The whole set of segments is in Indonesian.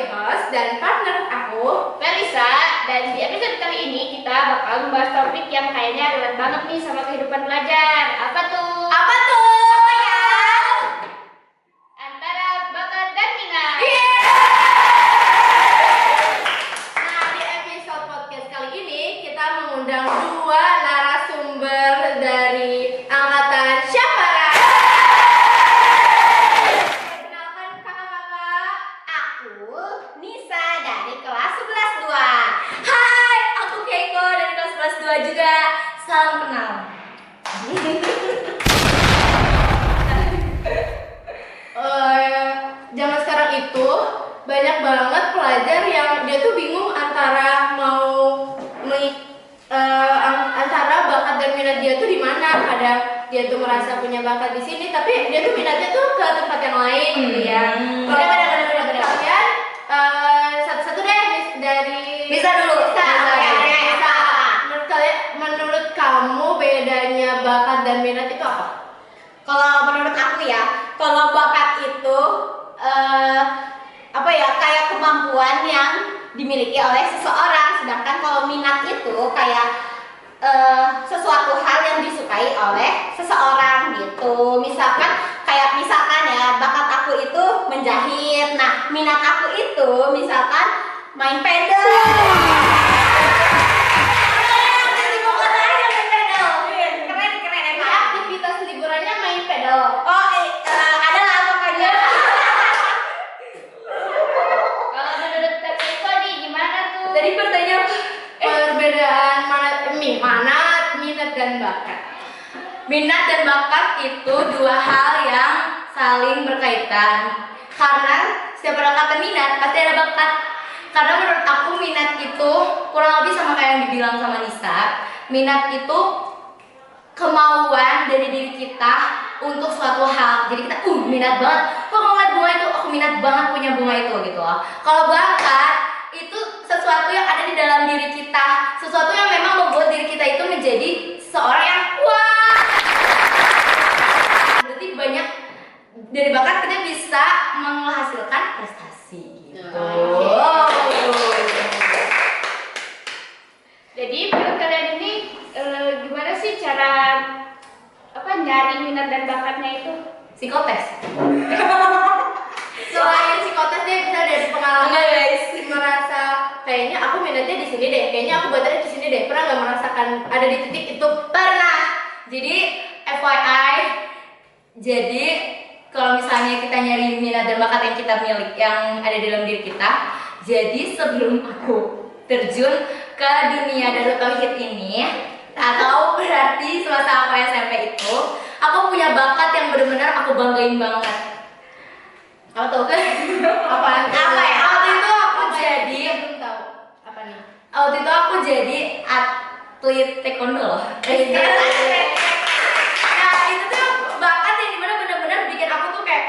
host dan partner aku, Melisa, dan di episode kali ini kita bakal membahas topik yang kayaknya relate banget nih sama kehidupan pelajar. Apa tuh? Apa ya? Antara bakat dan minat. Nah, di episode podcast kali ini kita mengundang dua narasumber dari angkatan Syafara. Perkenalkan kakak-kakak. Aku Nisa dari kelas 11-2. Hai, aku Keiko dari kelas 11-2 juga. Salam kenal. Zaman sekarang itu banyak banget pelajar yang dia tuh bingung antara antara bakat dan minat dia tuh di mana. Kadang dia tuh merasa punya bakat di sini, tapi dia tuh minatnya tuh ke tempat yang lain gitu ya. Kalau menurut kalian satu-satu deh dari Bisa dulu. Bisa. Bisa. Menurut kalian, menurut kamu bedanya bakat dan minat itu apa? Kalau menurut aku ya, kalau bakat itu kayak kemampuan yang dimiliki oleh seseorang, sedangkan kalau minat itu kayak sesuatu hal yang disukai oleh seseorang gitu. Misalkan ya, bakat aku itu menjahit. Nah, minat aku itu misalkan main pedal. Keren Jadi emang. aktivitas liburannya main pedal. Ada lah pokoknya. Kalau menurut Kak Ciko nih gimana tuh? Tadi pertanyaan perbedaan minat dan bakat. Minat dan bakat itu dua hal yang saling berkaitan. Karena setiap orang kata minat pasti ada bakat. Karena menurut aku minat itu kurang lebih sama kayak yang dibilang sama Nisa. Minat itu kemauan dari diri kita untuk suatu hal. Jadi kita minat banget. Kok ngeliat bunga itu, aku minat banget punya bunga itu gitu loh. Kalau bakat itu sesuatu yang ada di dalam diri kita, sesuatu yang memang membuat diri kita itu menjadi seorang yang kuat. Berarti banyak dari bakat kita bisa menghasilkan prestasi gitu. Jadi menurut kalian ini gimana sih cara nyari minat dan bakatnya itu? Psikotes. Selain psikotes dia bisa dari pengalaman merasa kayaknya aku minatnya di sini deh, kayaknya aku bakatnya di sini deh. Pernah nggak merasakan ada di titik itu? Pernah. Jadi FYI, jadi kalau misalnya kita nyari minat dan bakat yang kita miliki, yang ada di dalam diri kita, jadi sebelum aku terjun ke dunia Darut Tauhid ini, atau berarti semasa aku SMP itu, aku punya bakat yang benar-benar aku banggain banget. Apa tuh? Apaan? Apa ya? Waktu itu aku jadi, belum tahu. Apa nih? waktu itu aku jadi atlet taekwondo loh. Nah itu tuh bakat yang dimana benar-benar bikin aku tuh kayak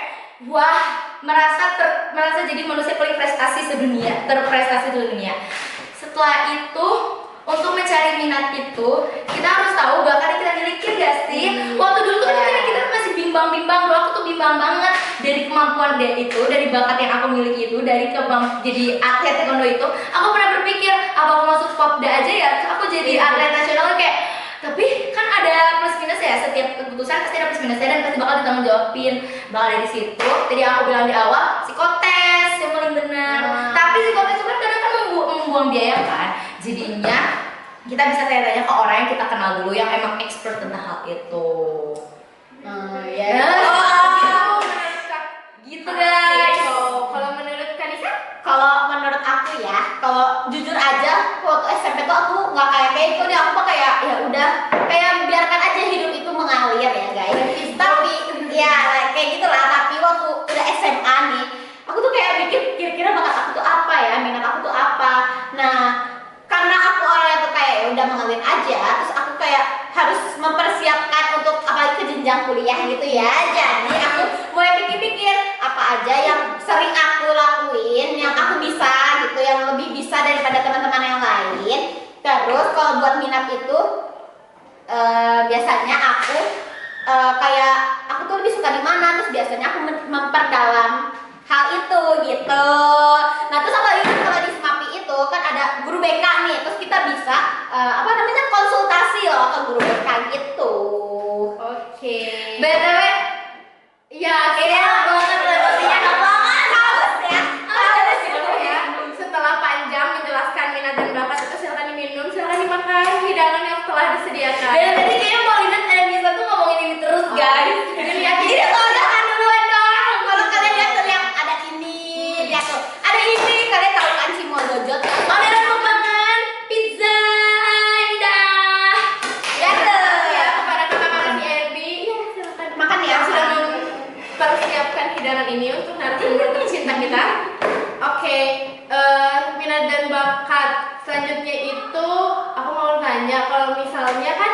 merasa jadi manusia paling prestasi sedunia, terprestasi sedunia. Setelah itu, untuk mencari minat itu, kita harus tahu bakat yang kita miliki gak sih? Waktu dulu tuh kita masih bimbang-bimbang, aku tuh bimbang banget dari kemampuan dia itu, dari bakat yang aku miliki itu, dari jadi atlet taekwondo itu. Aku pernah berpikir, apa aku masuk Popda aja ya? Terus aku jadi atlet nasional kayak, tapi kan ada plus minus ya, setiap keputusan pasti ada plus minusnya dan pasti bakal ditanggung jawabin. Bakal dari situ, tadi aku bilang di awal, psikotes yang paling benar. Tapi psikotes itu kan kadang kan membuang biaya kan. Jadinya kita bisa tanya-tanya ke orang yang kita kenal dulu yang emang expert tentang hal itu. Gitu guys. Kalau menurut Kanisa? Kalau menurut aku ya, kalau jujur aja waktu SMP tuh aku nggak kayak itu deh. Aku mah kayak ya udah kayak biarkan aja hidup itu mengalir ya guys. Tapi ya kayak gitulah. Tapi waktu udah SMA nih, aku tuh kayak mikir kira-kira bakat aku tuh apa ya, minat aku tuh apa. Nah, karena aku orangnya tuh kayak ya udah mengalir aja, terus aku kayak harus mempersiapkan untuk apalagi ke jenjang kuliah gitu ya. Jadi aku mulai pikir-pikir apa aja yang sering aku lakuin, yang aku bisa gitu, yang lebih bisa daripada teman-teman yang lain. Terus kalau buat minat itu biasanya aku kayak aku tuh lebih suka di mana, terus biasanya aku memperdalam hal itu gitu. Nah terus apa namanya, konsultasi loh ke guru BK gitu. Oke. BTW, ya Ini banget lebihnya banget harus ya. Harus ya. Setelah panjang menjelaskan minat dan bakat itu, silakan diminum, silakan dimakan hidangan yang telah disediakan. Dan tadi kayaknya mau lihat ada Nisa tuh ngomongin ini terus guys. Jadi lihat Ini soalnya kan duluan dong. Kalau kalian lihat tuh yang ada ini, lihat tuh. Ada ini, kalian tahu kan si Molojot? orderan makanan pizza indah. Ya tuh. Ya kepada kakak-kakak di RB, ya silakan Makan ya, yang sudah makan. mempersiapkan hidangan ini untuk narasumber tercinta kita. Oke, minat dan bakat selanjutnya itu aku mau tanya, kalau misalnya kan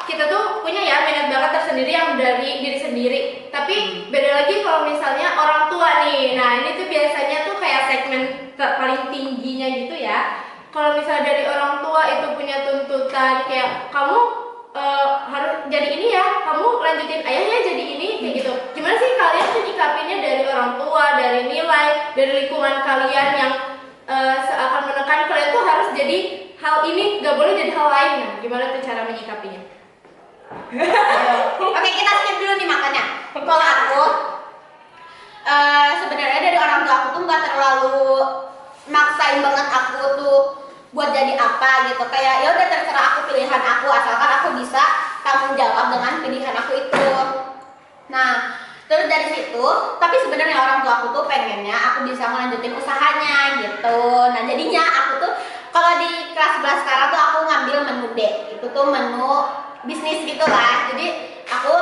kita tuh punya ya minat bakat tersendiri yang dari diri sendiri, tapi beda lagi kalau misalnya orang tua nih. Nah ini tuh biasanya tuh kayak segmen paling tingginya gitu ya. Kalau misalnya dari orang tua itu punya tuntutan kayak kamu harus jadi ini ya, kamu lanjutin ayahnya jadi ini kayak gitu. Gimana sih kalian tuh nyikapinnya dari orang tua, dari nilai, dari lingkungan kalian yang seakan menekan kalian tuh harus jadi hal ini, gak boleh jadi hal lain. Nah, gimana tuh cara menyikapinya? Oke, kita skip dulu nih makanya. Kalau aku sebenarnya dari orang tua aku tuh nggak terlalu maksain banget aku tuh buat jadi apa gitu. Kayak ya udah terserah aku, pilihan aku, asalkan aku bisa tanggung jawab dengan pilihan aku itu. Nah, terus dari situ, tapi sebenarnya orang tua aku tuh pengennya aku bisa melanjutin usahanya gitu. Nah, jadinya aku tuh kalau di kelas 11 sekarang tuh aku ngambil menu D. Itu tuh menu bisnis gitu lah. Jadi aku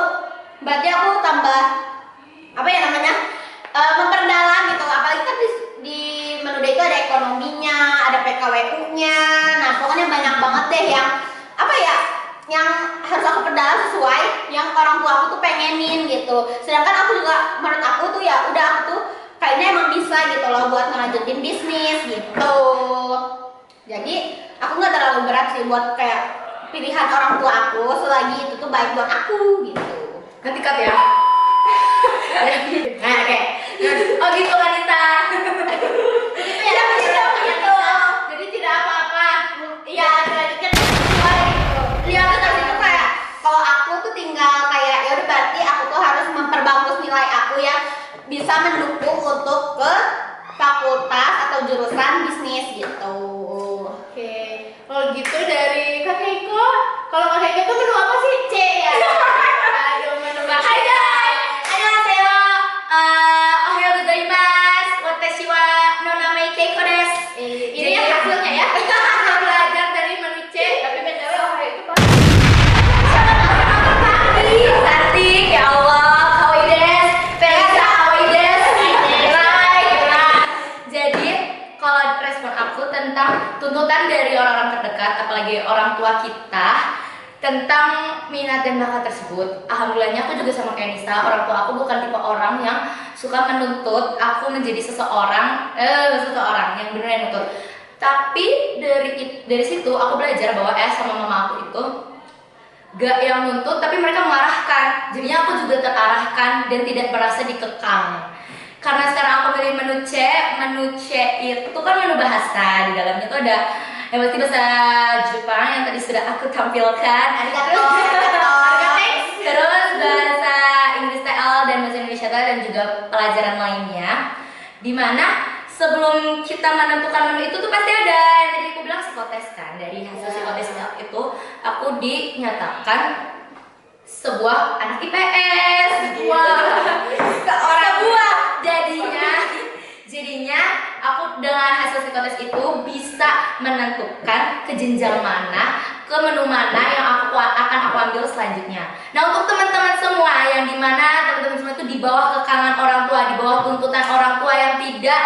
berarti aku tambah apa ya namanya, memperdalam gitu. Apalagi kan di menu D itu ada ekonominya, ada PKWU-nya. Nah pokoknya banyak banget deh yang apa ya, yang harus aku perdalam sesuai yang orang tua aku tuh pengenin gitu. Sedangkan aku juga, menurut aku tuh ya udah, aku tuh kayaknya emang bisa gitu loh buat ngelanjutin bisnis gitu. Jadi aku nggak terlalu berat sih buat kayak pilihan orang tua aku, selagi itu tuh baik buat aku gitu. Nanti cut ya. Nah, oke. Oh gitu Kanita. Gitu ya, gitu. Jadi tidak apa-apa. Iya, selanjutnya sesuai gitu. Iya, terus habis itu kayak kalau aku tuh tinggal kayak ya udah, berarti aku tuh harus memperbagus nilai aku yang bisa mendukung untuk ke fakultas atau jurusan bisnis gitu. Oke. Kalau gitu dari Kak Keiko, kalau Kak Keiko tuh menu apa sih? C ya. Ayo menu bakar. Hai guys, annyeonghaseyo. Ohayo gozaimasu. Watashi wa noname Keiko desu. Ini yang hasilnya ya. Kita belajar dari menu C. Tapi btw Ohio itu pas. Cantik, ya Allah. Kawaii desu. Teresa kawaii desu. Jadi kalau respon aku tentang tuntutan dari orang-orang terdekat, apalagi orang tua kita, tentang minat dan bakat tersebut, alhamdulillahnya aku juga sama kayak Nisa. Orang tua aku bukan tipe orang yang suka menuntut aku menjadi seseorang yang benar nuntut. Tapi dari situ aku belajar bahwa sama mama aku itu gak yang nuntut, tapi mereka mengarahkan. Jadinya aku juga terarahkan dan tidak merasa dikekang. Karena sekarang aku milih menu C itu kan menu bahasa. Di dalamnya tuh ada yang pasti bahasa Jepang yang tadi sudah aku tampilkan. Arigato. Terus bahasa Inggris TL dan bahasa Indonesia TL dan juga pelajaran lainnya. Dimana sebelum kita menentukan menu itu tuh pasti ada yang tadi aku bilang psikotes kan. Dari hasil psikotes itu aku dinyatakan sebuah anak IPS, jadinya aku dengan hasil psikotes itu bisa menentukan ke jenjang mana, ke menu mana yang akan aku ambil selanjutnya. Nah untuk teman-teman semua yang dimana teman-teman semua itu di bawah kekangan orang tua, di bawah tuntutan orang tua yang tidak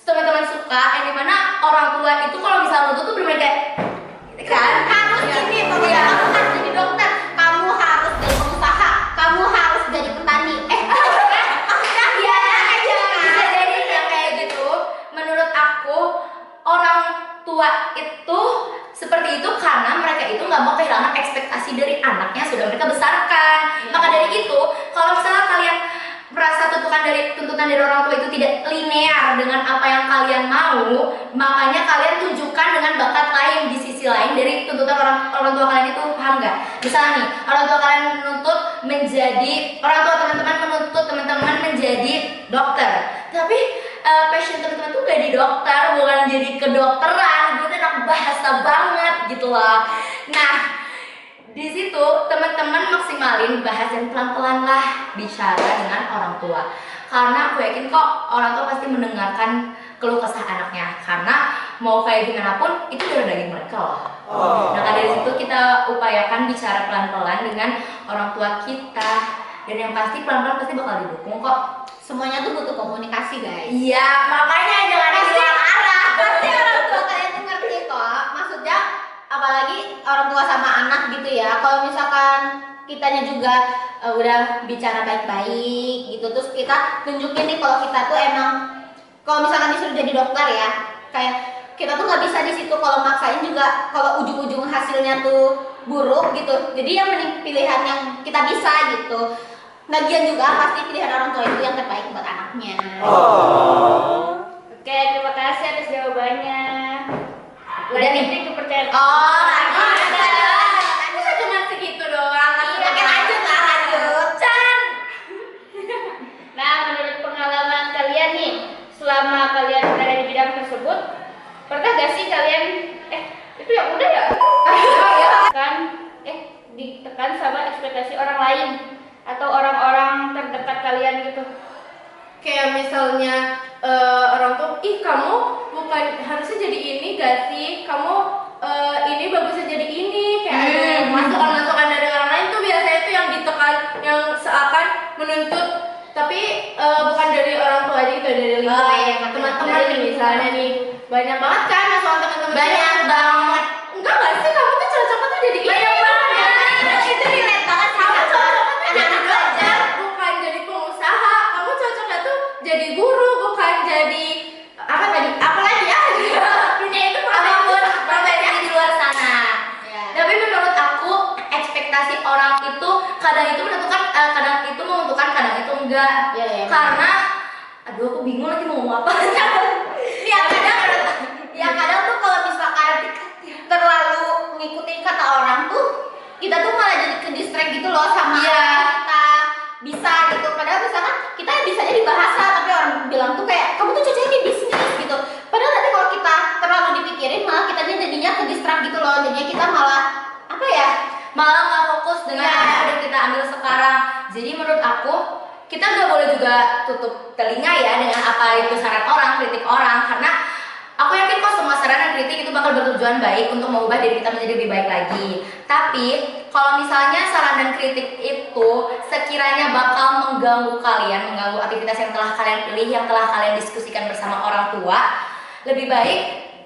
teman-teman suka, yang dimana orang tua itu kalau misalnya nuntut tuh bener-bener kayak kan Harus ini, pokoknya kamu harus jadi dokter, kamu harus jadi pengusaha, kamu harus jadi petani. bisa jadi yang kayak gitu. Menurut aku orang tua itu seperti itu karena mereka itu nggak mau kehilangan ekspektasi dari anak yang sudah mereka besarkan. Maka dari itu, kalau misalnya kalian merasa tuntutan dari orang tua itu tidak linear dengan apa yang kalian mau, makanya kalian tunjukkan dengan bakat lain di sisi dari tuntutan orang tua kalian itu, paham nggak? Misalnya nih, orang tua kalian menuntut menjadi, orang tua teman-teman menuntut teman-teman menjadi dokter, tapi passion teman-teman tuh gak di dokter, bukan jadi kedokteran, gue tuh anak bahasa banget gitu loh. Nah, di situ teman-teman maksimalin bahas dan pelan-pelan lah bicara dengan orang tua, karena aku yakin kok orang tua pasti mendengarkan keluh kesah anaknya, karena mau kayak gimana pun itu darah daging mereka loh. Nah, dari situ kita upayakan bicara pelan-pelan dengan orang tua kita, dan yang pasti pelan-pelan pasti bakal didukung kok. Semuanya tuh butuh komunikasi, guys. Iya, makanya jangan diluar arah. Pasti orang tua kalian tuh ngerti kok. Maksudnya apalagi orang tua sama anak gitu ya. Kalau misalkan kitanya juga udah bicara baik-baik gitu, terus kita tunjukin nih kalau kita tuh emang, kalau misalkan disuruh jadi dokter ya, kayak kita tuh nggak bisa di situ kalau maksain juga, kalau ujung-ujung hasilnya tuh buruk gitu. Jadi yang mending pilihan yang kita bisa gitu. Lagian juga pasti pilihan orang tua itu yang terbaik buat anaknya. Oke, terima kasih atas jawabannya. Udah nih. Lanjut kepercayaan. Bisa cuma segitu doang. Lanjut lah, lanjut. Nah, menurut pengalaman kalian nih, selama kalian berada di bidang tersebut, pernah gak sih kalian itu yang udah ya? Kan ditekan sama ekspektasi orang lain atau orang-orang terdekat kalian gitu? Kayak misalnya orang tuh, ih kamu bukan harusnya jadi ini gak sih? Kamu ini bagusnya jadi ini. Kayak ada masukan-masukan dari orang lain tuh biasanya tuh yang ditekan, yang seakan menuntut, tapi bukan dari orang tua aja gitu, dari lingkungan teman-teman nih misalnya nih. Banyak banget kan masukan teman-teman. Banyak banget. Enggak gak sih, kamu tuh cocoknya tuh jadi ini. Banyak banget. Itu relate banget sama Kamu cocoknya tuh jadi anak belajar, bukan jadi pengusaha. Kamu cocoknya tuh jadi guru, bukan jadi apa tadi? Apa lagi ya? Dunia itu Apapun profesi di luar sana. Ya. Tapi menurut aku ekspektasi orang itu kadang itu menentukan, kadang itu menentukan, kadang itu enggak. Ya. Karena aduh aku bingung lagi mau ngomong apa. Kadang tuh kalau misalkan terlalu ngikutin kata orang tuh, kita tuh malah jadi ke distract gitu loh sama apa yang kita bisa gitu. Padahal misalkan kita bisanya di bahasa, tapi orang bilang tuh kayak kamu tuh cocoknya di bisnis gitu. Padahal nanti kalau kita terlalu dipikirin, malah kita jadinya ke distract gitu loh. Jadinya kita malah apa ya? Malah nggak fokus dengan apa yang udah kita ambil sekarang. Jadi menurut aku kita nggak boleh juga tutup telinga ya dengan apa itu saran orang, kritik orang, karena aku yakin kok semua saran dan kritik itu bakal bertujuan baik untuk mengubah diri kita menjadi lebih baik lagi. Tapi kalau misalnya saran dan kritik itu sekiranya bakal mengganggu kalian, mengganggu aktivitas yang telah kalian pilih, yang telah kalian diskusikan bersama orang tua, lebih baik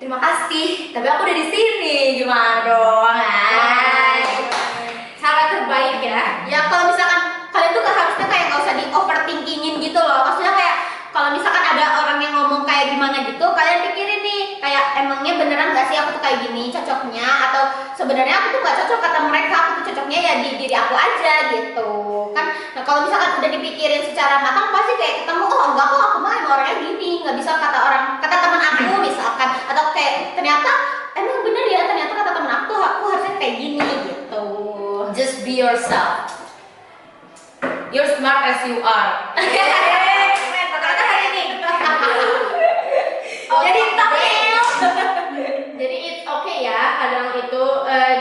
terima kasih. Tapi aku udah di sini, gimana dong? cara terbaik ya. Ya kalau misalkan kalian tuh harusnya kayak nggak usah di overthinkingin gitu loh. Maksudnya kayak kalau misalkan ada orang yang ngomong kayak gimana gitu, kalian pikirin nih, kayak emangnya beneran gak sih aku tuh kayak gini cocoknya, atau sebenarnya aku tuh gak cocok kata mereka, aku tuh cocoknya ya di diri aku aja gitu kan. Nah kalau misalkan udah dipikirin secara matang, pasti kayak ketemu, oh enggak kok aku mah emang orangnya gini, nggak bisa kata teman aku misalkan, atau kayak ternyata emang bener ya, ternyata kata teman aku harusnya kayak gini gitu. Just be yourself. You're smart as you are. Jadi it's okay ya, kadang itu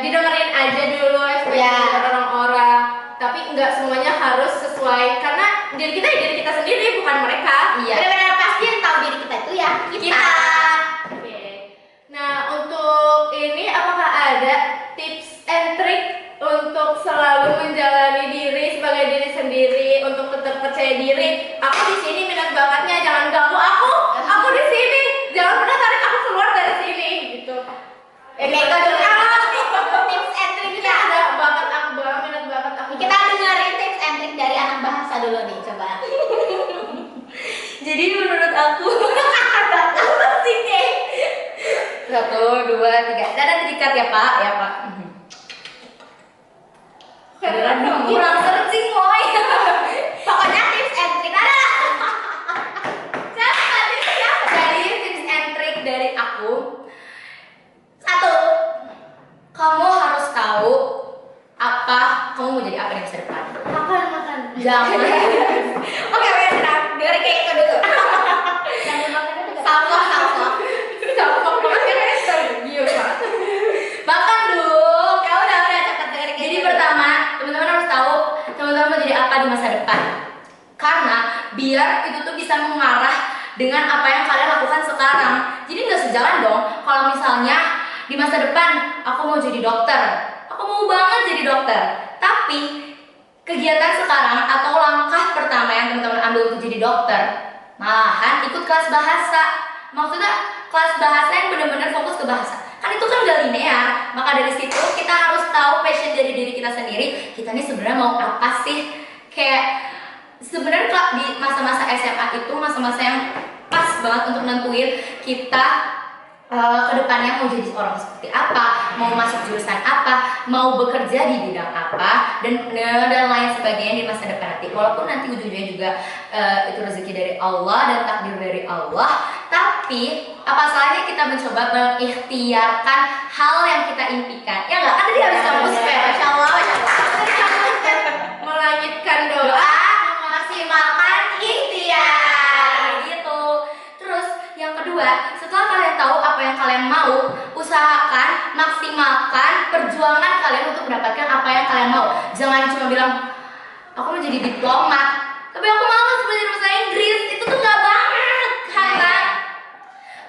didengerin aja dulu ekspektasi Ya. orang-orang. Tapi nggak semuanya harus sesuai, karena diri kita ya diri kita sendiri, bukan mereka. Iya. Benar-benar pasti yang tahu diri kita itu ya kita. Oke. Nah, untuk ini apakah ada tips and trick untuk selalu menjalani diri sebagai diri sendiri, untuk tetap percaya diri? Aku di sini minat bakatnya, jangan ganggu aku. Aku di sini, jangan pernah tarik aku keluar dari sini gitu. Kayak Kita gitu. dengar Tips and triknya. kita ada bakat aku banget, minat bakat aku. Kita dengerin tips and trik dari anak bahasa dulu nih, coba. Jadi menurut aku Sini. 1, 2, 3. Dan dikat ya Pak, ya Pak. Kurang searching woy. Pokoknya tips and trik. Jadi tips and trick dari aku, 1, Jangan. Oke, tenang. Dengerin kayak itu dulu. Sambil makan itu Salvo. Gampang banget kan Esther? Iya banget. Makan dong. Ya udah cepet dengerin kayak Jadi gitu. pertama, teman-teman harus tahu teman-teman mau jadi apa di masa depan. Karena biar itu tuh bisa mengarah dengan apa yang kalian lakukan sekarang. Jadi nggak sejalan dong. Kalau misalnya di masa depan aku mau jadi dokter, aku mau banget jadi dokter. Tapi kegiatan sekarang atau langkah pertama yang teman-teman ambil untuk jadi dokter, malahan ikut kelas bahasa. Maksudnya kelas bahasa yang benar-benar fokus ke bahasa. Kan itu kan gak linear. Maka dari situ kita harus tahu passion dari diri kita sendiri. Kita nih sebenarnya mau apa sih? Kayak sebenarnya di masa-masa SMA itu masa-masa yang pas banget untuk nentuin kita kedepannya mau jadi orang seperti apa, mau masuk jurusan apa, mau bekerja di bidang apa, dan lain sebagainya di masa depan nanti. Walaupun nanti ujung-ujungnya juga itu rezeki dari Allah dan takdir dari Allah, tapi apa salahnya kita mencoba mengikhtiarkan hal yang kita impikan? Ya nggak? Kan tadi habis kampus kayak Masya Allah. Melangitkan doa. doa, maksimalkan ikhtiar gitu. Terus yang kedua, setelah kalian tahu apa yang kalian mau, usahakan maksimalkan perjuangan kalian untuk mendapatkan apa yang kalian mau. Jangan cuma bilang aku mau jadi diplomat tapi aku malas belajar bahasa Inggris. Itu tuh nggak banget.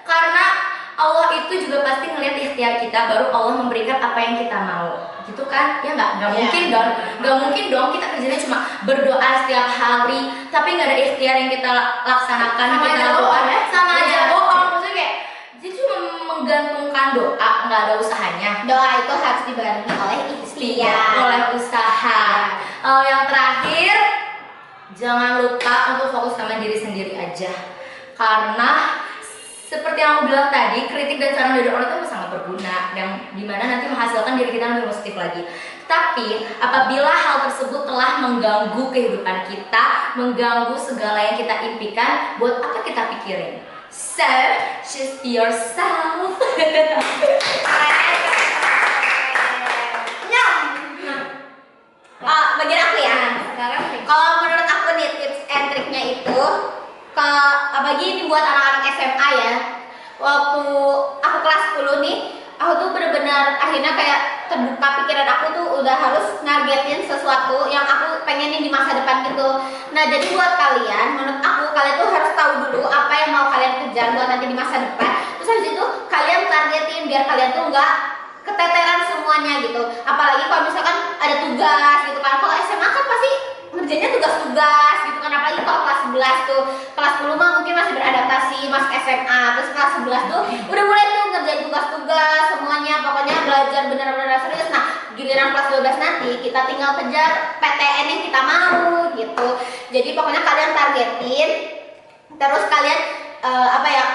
Karena Allah itu juga pasti ngelihat ikhtiar kita, baru Allah memberikan apa yang kita mau, gitu kan? Ya nggak mungkin dong, nggak mungkin dong kita kerjanya cuma berdoa setiap hari, tapi nggak ada ikhtiar yang kita laksanakan, Sama kita aja lakukan, bohong, ya? sama aja Iya. bohong. Maksudnya kayak dia cuma menggantungkan doa, nggak ada usahanya. Doa itu harus dibarengi oleh ikhtiar. Oleh usaha. Yang terakhir, jangan lupa untuk fokus sama diri sendiri aja, karena seperti yang aku bilang tadi, kritik dan saran dari orang itu sangat berguna, yang dimana nanti menghasilkan diri kita lebih positif lagi. Tapi apabila hal tersebut telah mengganggu kehidupan kita, mengganggu segala yang kita impikan, buat apa kita pikirin? So, choose yourself. Nyam. Bagian aku ya. Sekarang Kalau menurut aku nih tips and triknya itu bagi ini buat anak-anak SMA ya. Waktu aku kelas 10 nih, aku tuh bener-bener akhirnya kayak terbuka pikiran aku tuh udah harus nargetin sesuatu yang aku pengenin di masa depan gitu. Nah jadi buat kalian, menurut aku kalian tuh harus tahu dulu apa yang mau kalian kejar buat nanti di masa depan. Terus habis itu kalian targetin biar kalian tuh nggak keteteran semuanya gitu. Apalagi kalau misalkan ada tugas gitu kan. Kalau SMA kan pasti ngerjainnya tugas-tugas gitu kan, apalagi kalau kelas 11 tuh. Kelas 10 mah mungkin masih beradaptasi masuk SMA, terus kelas 11 tuh udah mulai tuh ngerjain tugas-tugas semuanya, pokoknya belajar bener-bener serius. Nah giliran kelas 12 nanti kita tinggal kejar PTN yang kita mau gitu. Jadi pokoknya kalian targetin, terus kalian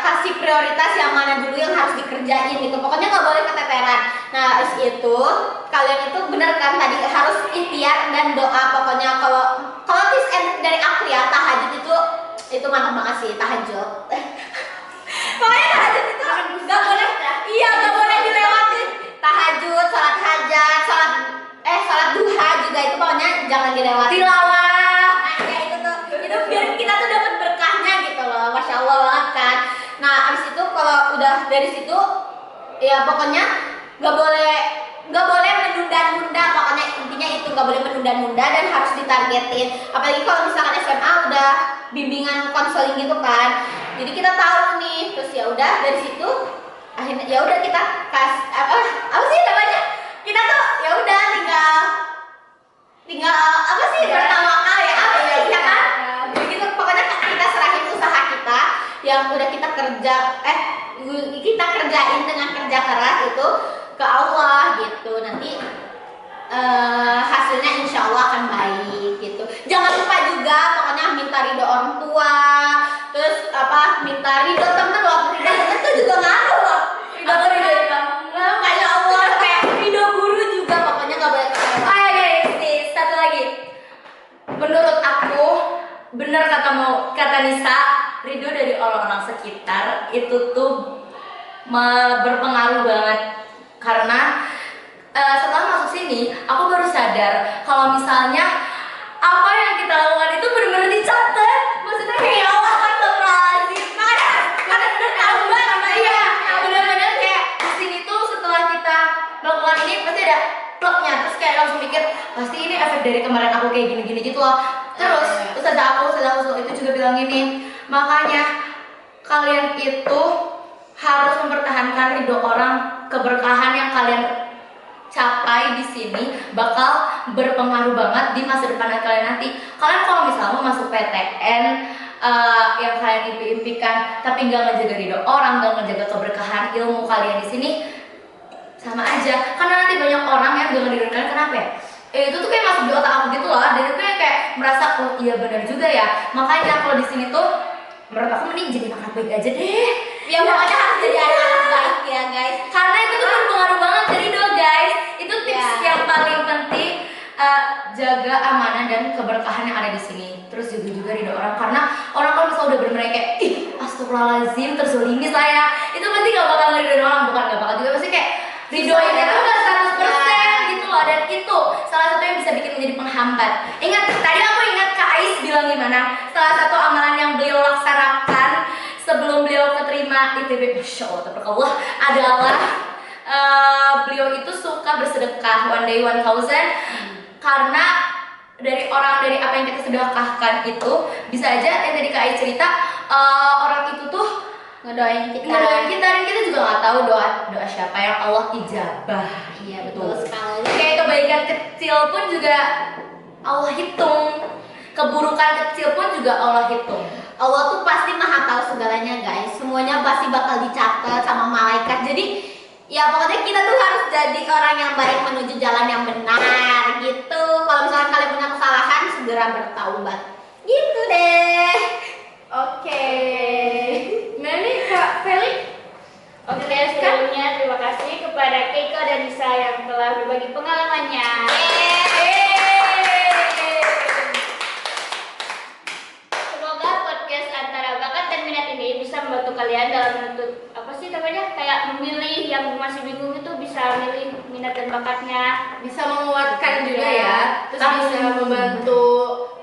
kasih prioritas yang mana dulu yang harus dikerjain gitu. Pokoknya nggak boleh keteteran. Nah habis itu kalian itu bener kan tadi harus ikhtiar dan doa. Pokoknya kalau tips and trick dari aku ya, tahajud itu mantap banget sih, tahajud. Pokoknya tahajud itu nggak boleh, nggak boleh dilewatin. Tahajud, sholat hajat, sholat duha juga itu pokoknya jangan dilewati. tilawah. Nah ya itu biar kita tuh dapat berkahnya gitu loh, masya Allah banget kan. Nah abis itu kalau udah dari situ ya pokoknya nggak boleh menunda-nunda, pokoknya intinya itu nggak boleh menunda-nunda dan harus ditargetin. Apalagi kalau misalkan SMA udah bimbingan konseling gitu kan, jadi kita tahu nih, terus ya udah dari situ akhirnya ya udah kita apa sih namanya, kita tuh ya udah tinggal apa sih bertawakal ya kan. Begitu pokoknya kita serahin usaha kita yang udah kita kerjain dengan kerja keras itu ke Allah gitu. Nanti hasilnya insya Allah akan baik gitu. Jangan lupa juga pokoknya minta ridho orang tua, terus minta ridho temen loh. Ridho temen tuh juga ngaruh loh. Ridho kayak Allah, kayak ridho guru juga, pokoknya nggak boleh kecewa. Oh ya guys, nih satu lagi. Menurut aku, benar kata Nisa, ridho dari orang-orang sekitar itu tuh berpengaruh banget. Karena setelah masuk sini, aku baru sadar kalau misalnya apa yang kita lakukan ada plotnya, terus kayak langsung mikir pasti ini efek dari kemarin aku kayak gini-gini gitu loh. Terus ustazah aku itu juga bilang gini, makanya kalian itu harus mempertahankan ridho orang, keberkahan yang kalian capai di sini bakal berpengaruh banget di masa depan kalian nanti. Kalian kalau misalnya mau masuk PTN yang kalian impi-impikan tapi nggak ngejaga ridho orang, nggak ngejaga keberkahan ilmu kalian di sini, sama aja. Karena nanti banyak orang yang gak ngedirin kalian. Kenapa ya? Itu tuh kayak masuk di otak aku gitu loh, dan itu kayak merasa oh iya benar juga ya. Makanya kalau di sini tuh menurut aku mending jadi anak baik aja deh. Ya pokoknya harus jadi anak baik ya guys. Karena itu tuh berpengaruh banget ke ridho guys. Itu tips yang paling penting. Jaga amanah dan keberkahan yang ada di sini. Terus juga ridho orang, karena orang kalau misalnya udah bener-bener kayak ih astagfirullahaladzim terzolimi saya, itu pasti gak bakal ngeridoin orang. Bukan gak bakal juga, pasti kayak ridhoinnya tuh gak 100% gitu loh. Dan itu salah satu yang bisa bikin menjadi penghambat. Ingat, tadi aku ingat Kak Ais bilang gimana, salah satu amalan yang beliau laksanakan sebelum beliau keterima ITB, Masya Allah, tabarakallah, adalah beliau itu suka bersedekah one day 1000. Karena dari apa yang kita sedekahkan itu bisa aja yang tadi Kak Ais cerita, orang itu tuh Ngedoain kita. dan kita juga nggak tahu doa siapa yang Allah ijabah. Iya betul sekali. Kayak kebaikan kecil pun juga Allah hitung, keburukan kecil pun juga Allah hitung. Allah tuh pasti maha tahu segalanya guys. Semuanya pasti bakal dicatat sama malaikat. Jadi ya pokoknya kita tuh harus jadi orang yang baik menuju jalan yang benar gitu. Kalau misalnya kalian punya kesalahan segera bertaubat. Gitu deh. Oke. Nah nih Kak Feli. Oke, sebelumnya terima kasih kepada Keiko dan Nisa yang telah berbagi pengalamannya. Semoga podcast antara bakat dan minat ini bisa membantu kalian dalam menuntut apa sih namanya, kayak memilih yang masih bingung itu bisa milih minat dan bakatnya. Bisa menguatkan juga ya. Terus bisa membantu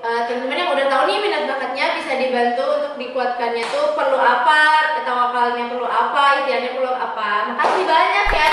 teman-teman yang udah tahu nih minat bakatnya, bisa dibantu untuk dikuatkannya tuh perlu apa, tawakalnya perlu apa, ikhtiarnya perlu apa. Makasih banyak ya